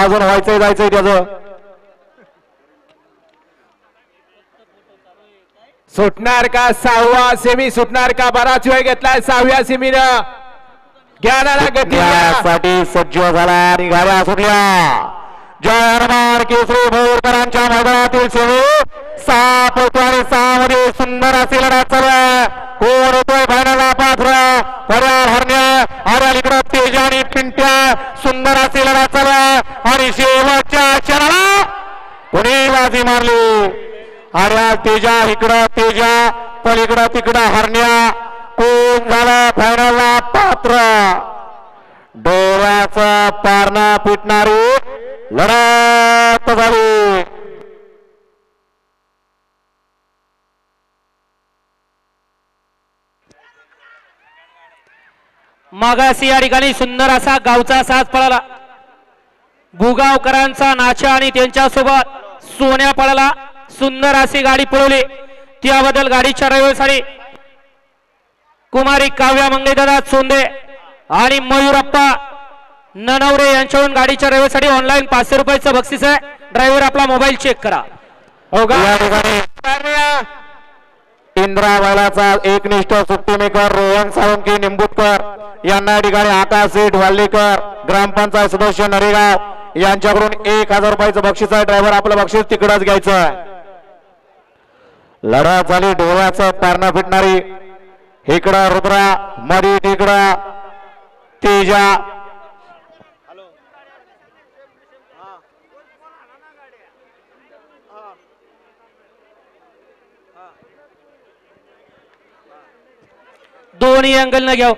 अजून व्हायचंय जायचंय त्याचं. सुटणार का 6वा सेमी सुटणार का? बराच वेळ घेतलाय 6व्या सेमीनं. ज्ञानाला गती साठी सज्ज झाला आणि गाड्या सुटल्या. जय हनुमान केसरी भोरकरांच्या मैदानातील सेमी 6 मध्ये सुंदर अशी लढत चालू आहे. कोण होतोय फायनलला पात्र? पर्याय हरण्या आणि इकडं तेजा आणि पिंट्या. सुंदर अशी लढत चालू आहे आणि शेवटच्या क्षणाला कोणी बाजी मारली. आणि तेजा इकडं तेजा पलीकडं तिकडं हरण्या. कोण झालं फायनलला पात्र? डोळ्याचं पारणं पिटणारी लढत झाली. मागासी या ठिकाणी सुंदर असा गावचा साज पळाला. भुगावकरांचा नाचा आणि त्यांच्यासोबत सोन्या पळाला. सुंदर अशी गाडी पळवली. त्याबद्दल गाडीच्या ड्रायव्हरसाठी कुमारी काव्या मंगेदादा सोंदे आणि मयूरप्पा ननवरे यांच्याकडून गाडीच्या ड्रायव्हरसाठी ऑनलाईन 500 रुपयाचं बक्षीस आहे. ड्रायव्हर आपला मोबाईल चेक करा. इंद्रा बैलाचा एकनिष्ठ सुट्टीमेकर रोहन साळुंके निंबूतकर यांना या ठिकाणी आकाश सेठ वाल्लेकर ग्रामपंचायत सदस्य नरेगाव यांच्याकडून 1000 रुपयाचं बक्षीस आहे. ड्रायव्हर आपलं बक्षीस तिकडच घ्यायचं आहे. लढत झाली डोळ्याचं पारणं फिटणारी. इकडं रुद्रा मधी तिकडं तेजा. दोन्ही अँगल न घ्याव.